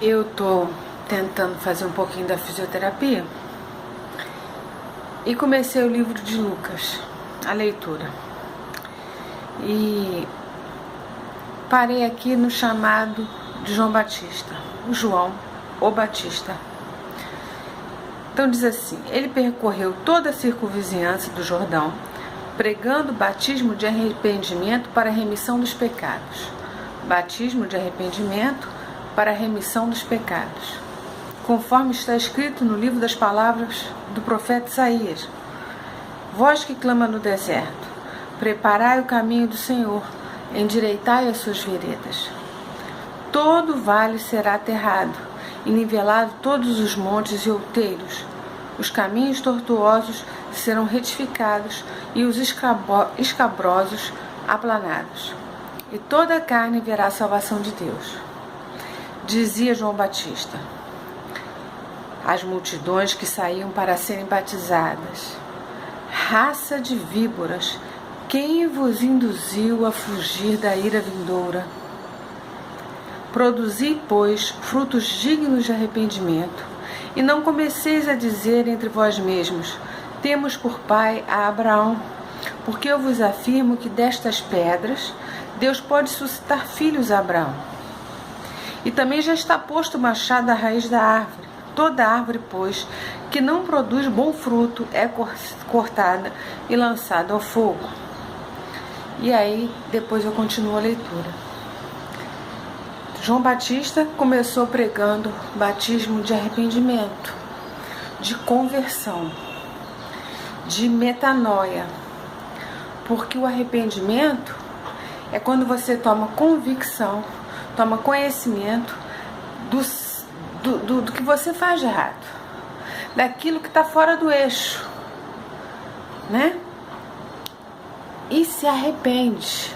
Eu tô tentando fazer um pouquinho da fisioterapia e comecei o livro de Lucas, a leitura. E parei aqui no chamado de João Batista, o João, o Batista. Então diz assim: ele percorreu toda a circunvizinhança do Jordão, pregando o batismo de arrependimento para a remissão dos pecados. Batismo de arrependimento para a remissão dos pecados, conforme está escrito no livro das palavras do profeta Isaías: voz que clama no deserto, preparai o caminho do Senhor, endireitai as suas veredas. Todo vale será aterrado, e nivelado todos os montes e outeiros. Os caminhos tortuosos serão retificados, e os escabrosos aplanados. E toda a carne verá a salvação de Deus. Dizia João Batista às multidões que saíam para serem batizadas: raça de víboras, quem vos induziu a fugir da ira vindoura? Produzi, pois, frutos dignos de arrependimento, e não comeceis a dizer entre vós mesmos: temos por pai a Abraão, porque eu vos afirmo que destas pedras Deus pode suscitar filhos a Abraão. E também já está posto o machado à raiz da árvore. Toda árvore, pois, que não produz bom fruto é cortada e lançada ao fogo. E aí, depois eu continuo a leitura. João Batista começou pregando batismo de arrependimento, de conversão, de metanoia. Porque o arrependimento é quando você toma convicção, toma conhecimento do que você faz de errado, daquilo que está fora do eixo, né? E se arrepende.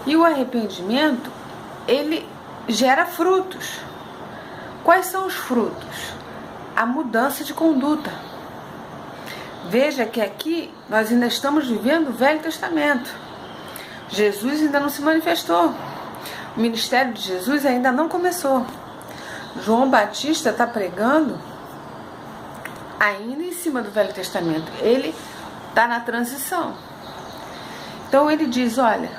E o arrependimento, ele gera frutos. Quais são os frutos? A mudança de conduta. Veja que aqui nós ainda estamos vivendo o Velho Testamento. Jesus ainda não se manifestou. O ministério de Jesus ainda não começou. João Batista está pregando ainda em cima do Velho Testamento. Ele está na transição. Então ele diz: olha,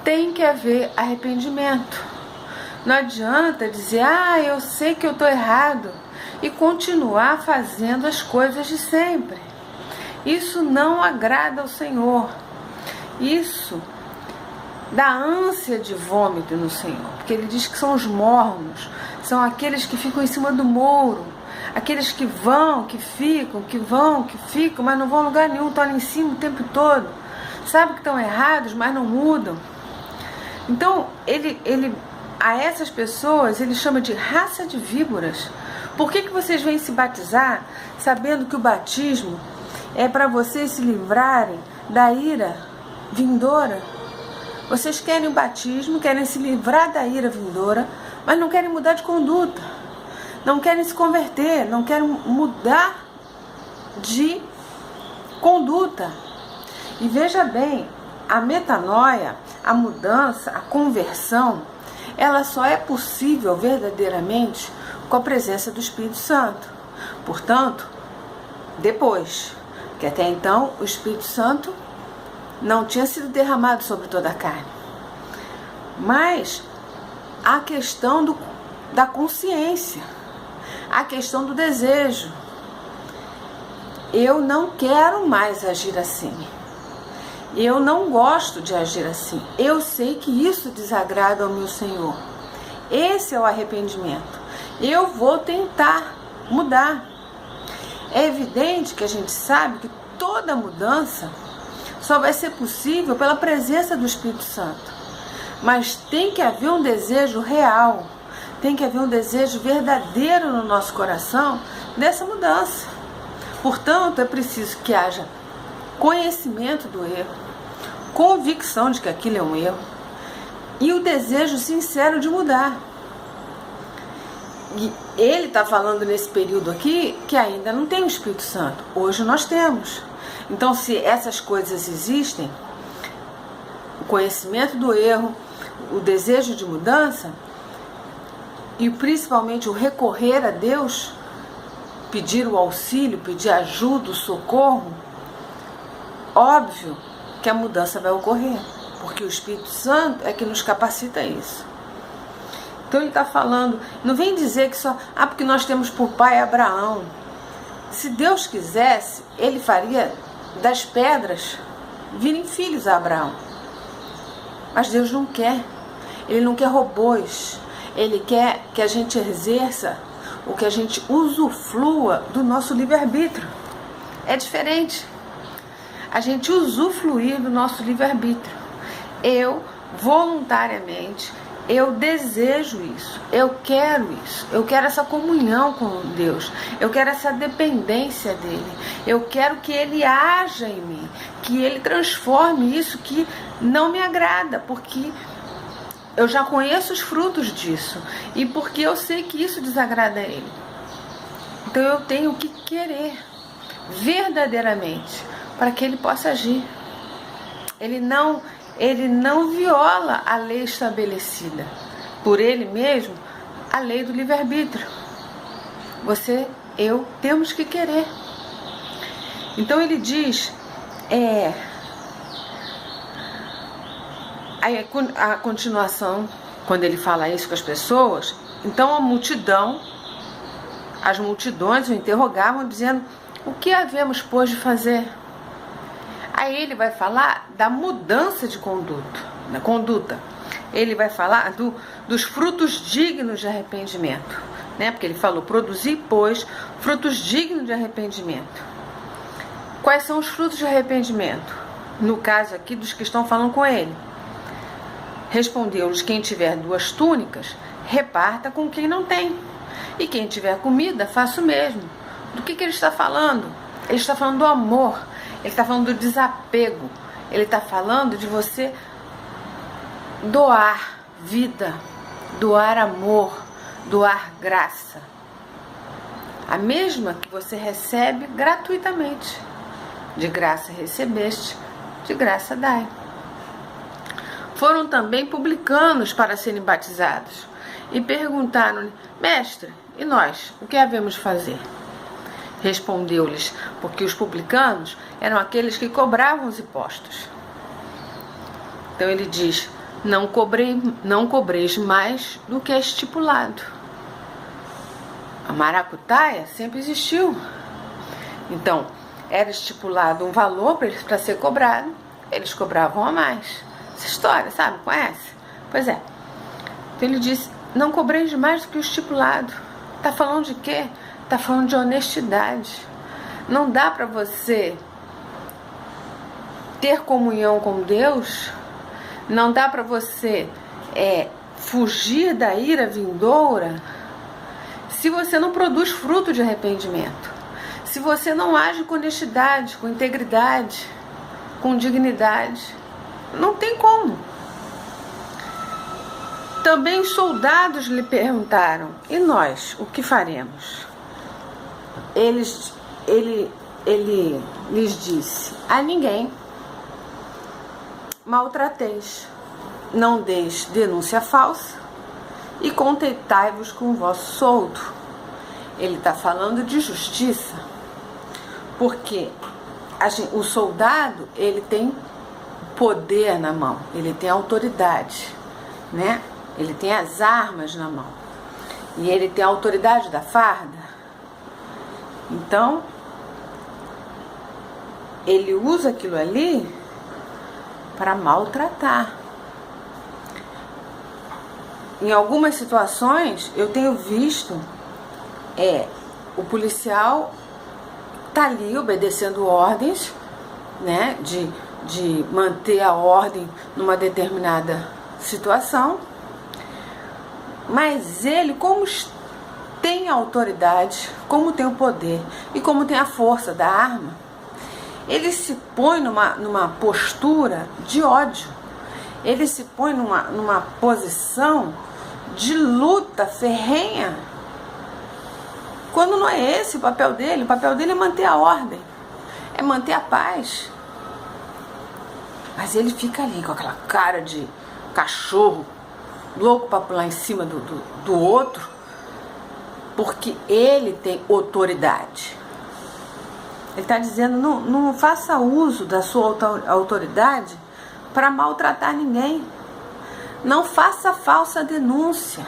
tem que haver arrependimento. Não adianta dizer: eu sei que eu estou errado, e continuar fazendo as coisas de sempre. Isso não agrada ao Senhor. Isso dá ânsia de vômito no Senhor, porque ele diz que são os mornos, são aqueles que ficam em cima do muro, aqueles que vão, que ficam, mas não vão a lugar nenhum, estão ali em cima o tempo todo, sabem que estão errados, mas não mudam. Então, a essas pessoas, ele chama de raça de víboras. Por que vocês vêm se batizar, sabendo que o batismo é para vocês se livrarem da ira vindoura? Vocês querem o batismo, querem se livrar da ira vindoura, mas não querem mudar de conduta, não querem se converter, não querem mudar de conduta. E veja bem, a metanoia, a mudança, a conversão, ela só é possível verdadeiramente com a presença do Espírito Santo. Portanto, depois, que até então o Espírito Santo não tinha sido derramado sobre toda a carne. Mas a questão da consciência, a questão do desejo. Eu não quero mais agir assim. Eu não gosto de agir assim. Eu sei que isso desagrada ao meu Senhor. Esse é o arrependimento. Eu vou tentar mudar. É evidente que a gente sabe que toda mudança só vai ser possível pela presença do Espírito Santo. Mas tem que haver um desejo real, tem que haver um desejo verdadeiro no nosso coração dessa mudança. Portanto, é preciso que haja conhecimento do erro, convicção de que aquilo é um erro e o desejo sincero de mudar. E ele está falando nesse período aqui que ainda não tem o Espírito Santo. Hoje nós temos. Então, se essas coisas existem, o conhecimento do erro, o desejo de mudança, e principalmente o recorrer a Deus, pedir o auxílio, pedir ajuda, o socorro, óbvio que a mudança vai ocorrer, porque o Espírito Santo é que nos capacita a isso. Então ele está falando, não vem dizer que só, porque nós temos por pai Abraão. Se Deus quisesse, ele faria das pedras virem filhos a Abraão. Mas Deus não quer. Ele não quer robôs. Ele quer que a gente exerça, ou que a gente usufrua do nosso livre-arbítrio. É diferente. A gente usufruir do nosso livre-arbítrio. Eu, voluntariamente, eu desejo isso, eu quero essa comunhão com Deus, eu quero essa dependência dele, eu quero que ele haja em mim, que ele transforme isso que não me agrada, porque eu já conheço os frutos disso e porque eu sei que isso desagrada a ele. Então eu tenho que querer verdadeiramente para que ele possa agir. Ele não viola a lei estabelecida por ele mesmo, a lei do livre-arbítrio. Você, eu, temos que querer. Então ele diz, a continuação, quando ele fala isso com as pessoas, então as multidões o interrogavam, dizendo, o que havemos, pois, de fazer? Aí ele vai falar da mudança de conduta. Ele vai falar dos frutos dignos de arrependimento, né? Porque ele falou, produzir, pois, frutos dignos de arrependimento. Quais são os frutos de arrependimento? No caso aqui dos que estão falando com ele. Respondeu-lhes, quem tiver 2 túnicas, reparta com quem não tem. E quem tiver comida, faça o mesmo. Do que ele está falando? Ele está falando do amor. Ele está falando do desapego. Ele está falando de você doar vida, doar amor, doar graça. A mesma que você recebe gratuitamente. De graça recebeste, de graça dai. Foram também publicanos para serem batizados e perguntaram-lhe, mestre, e nós, o que havemos de fazer? Respondeu-lhes, porque os publicanos eram aqueles que cobravam os impostos. Então ele diz, não cobreis mais do que é estipulado. A maracutaia sempre existiu. Então, era estipulado um valor para ser cobrado, eles cobravam a mais. Essa história, sabe? Conhece? Pois é. Então ele disse, não cobreis mais do que o estipulado. Está falando de quê? Está falando de honestidade. Não dá para você ter comunhão com Deus, não dá para você fugir da ira vindoura se você não produz fruto de arrependimento, se você não age com honestidade, com integridade, com dignidade. Não tem como. Também os soldados lhe perguntaram, e nós, o que faremos? Ele lhes disse, a ninguém maltrateis, não deis denúncia falsa e contentai-vos com o vosso soldo. Ele está falando de justiça, porque o soldado, ele tem poder na mão, ele tem autoridade, né? Ele tem as armas na mão e ele tem a autoridade da farda. Então ele usa aquilo ali para maltratar. Em algumas situações eu tenho visto o policial tá ali obedecendo ordens, né, de manter a ordem numa determinada situação, mas ele, como tem a autoridade, como tem o poder e como tem a força da arma, ele se põe numa postura de ódio, ele se põe numa posição de luta ferrenha, quando não é esse o papel dele. O papel dele é manter a ordem, é manter a paz. Mas ele fica ali com aquela cara de cachorro, louco para pular em cima do outro, porque ele tem autoridade. Ele está dizendo, não faça uso da sua autoridade para maltratar ninguém. Não faça falsa denúncia.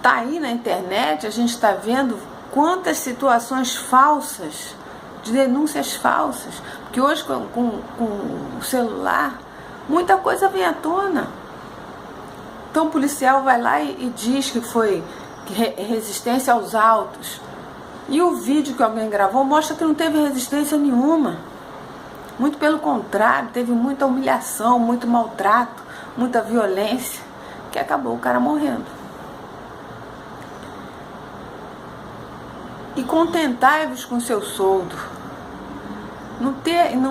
Tá aí na internet, a gente está vendo quantas situações falsas, de denúncias falsas, porque hoje com o celular, muita coisa vem à tona. Então o policial vai lá e diz que foi resistência aos autos, e o vídeo que alguém gravou mostra que não teve resistência nenhuma, muito pelo contrário, teve muita humilhação, muito maltrato, muita violência, que acabou o cara morrendo. E contentai-vos com seu soldo. Não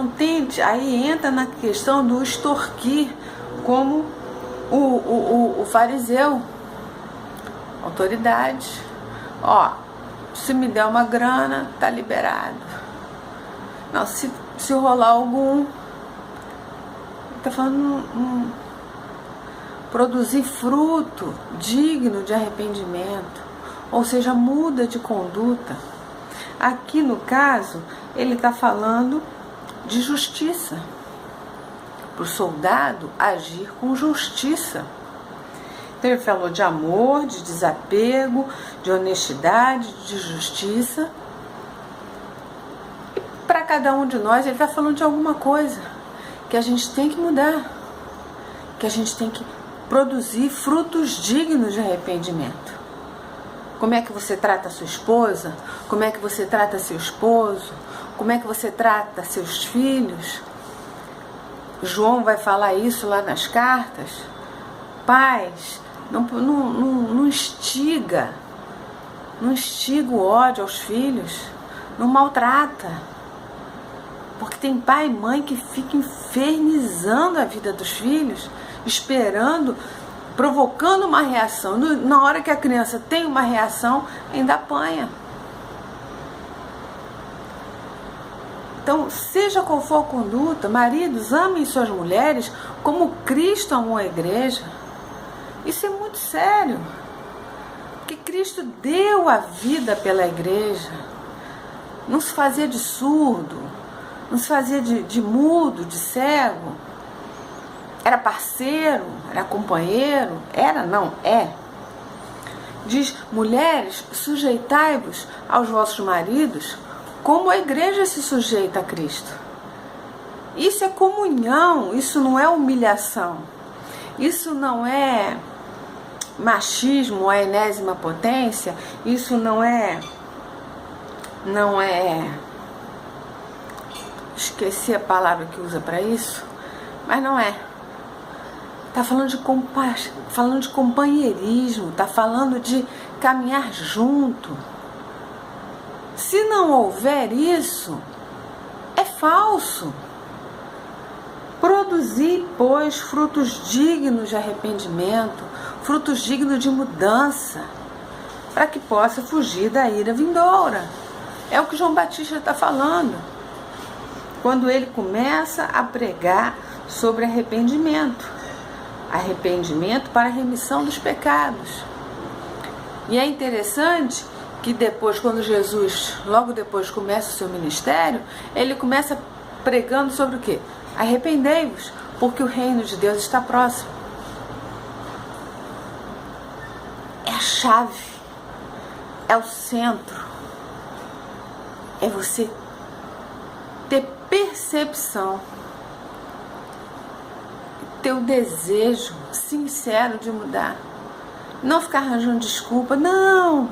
tente, aí entra na questão do extorquir, como o fariseu. Autoridade. Ó, se me der uma grana, tá liberado. Não, se rolar algum, tá falando produzir fruto digno de arrependimento. Ou seja, muda de conduta. Aqui no caso, ele está falando de justiça. Para o soldado agir com justiça. Então ele falou de amor, de desapego, de honestidade, de justiça. E para cada um de nós, ele está falando de alguma coisa que a gente tem que mudar. Que a gente tem que produzir frutos dignos de arrependimento. Como é que você trata a sua esposa? Como é que você trata seu esposo? Como é que você trata seus filhos? João vai falar isso lá nas cartas. Pais, não instiga o ódio aos filhos, não maltrata. Porque tem pai e mãe que fica infernizando a vida dos filhos, esperando, provocando uma reação. Na hora que a criança tem uma reação, ainda apanha. Então, seja qual for a conduta, maridos, amem suas mulheres como Cristo amou a igreja. Isso é muito sério. Porque Cristo deu a vida pela igreja. Não se fazia de surdo, não se fazia de mudo, de cego. Era parceiro, era companheiro, é. Diz, mulheres, sujeitai-vos aos vossos maridos, como a igreja se sujeita a Cristo. Isso é comunhão, isso não é humilhação. Isso não é machismo, a enésima potência, isso não é... Esqueci a palavra que usa para isso, mas não é. Está falando de companheirismo, está falando de caminhar junto. Se não houver isso, é falso. Produzir, pois, frutos dignos de arrependimento, frutos dignos de mudança, para que possa fugir da ira vindoura. É o que João Batista está falando, quando ele começa a pregar sobre arrependimento. Arrependimento para a remissão dos pecados. E é interessante que depois, quando Jesus, logo depois começa o seu ministério, ele começa pregando sobre o quê? Arrependei-vos, porque o reino de Deus está próximo. É a chave, é o centro, é você ter percepção, ter o desejo sincero de mudar, não ficar arranjando desculpa, não,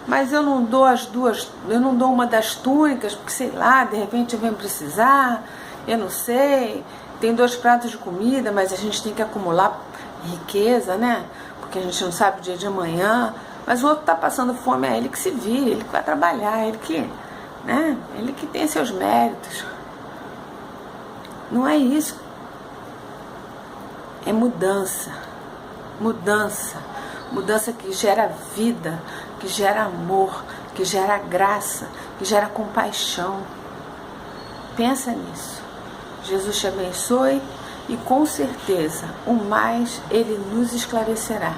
mas eu não dou eu não dou uma das túnicas, porque sei lá, de repente eu venho precisar, eu não sei, tem 2 pratos de comida, mas a gente tem que acumular riqueza, né? Porque a gente não sabe o dia de amanhã, mas o outro está passando fome, é ele que se vira, ele que vai trabalhar, ele que tem seus méritos. Não é isso. É mudança, mudança que gera vida, que gera amor, que gera graça, que gera compaixão. Pensa nisso. Jesus te abençoe e com certeza o mais Ele nos esclarecerá.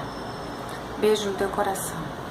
Beijo no teu coração.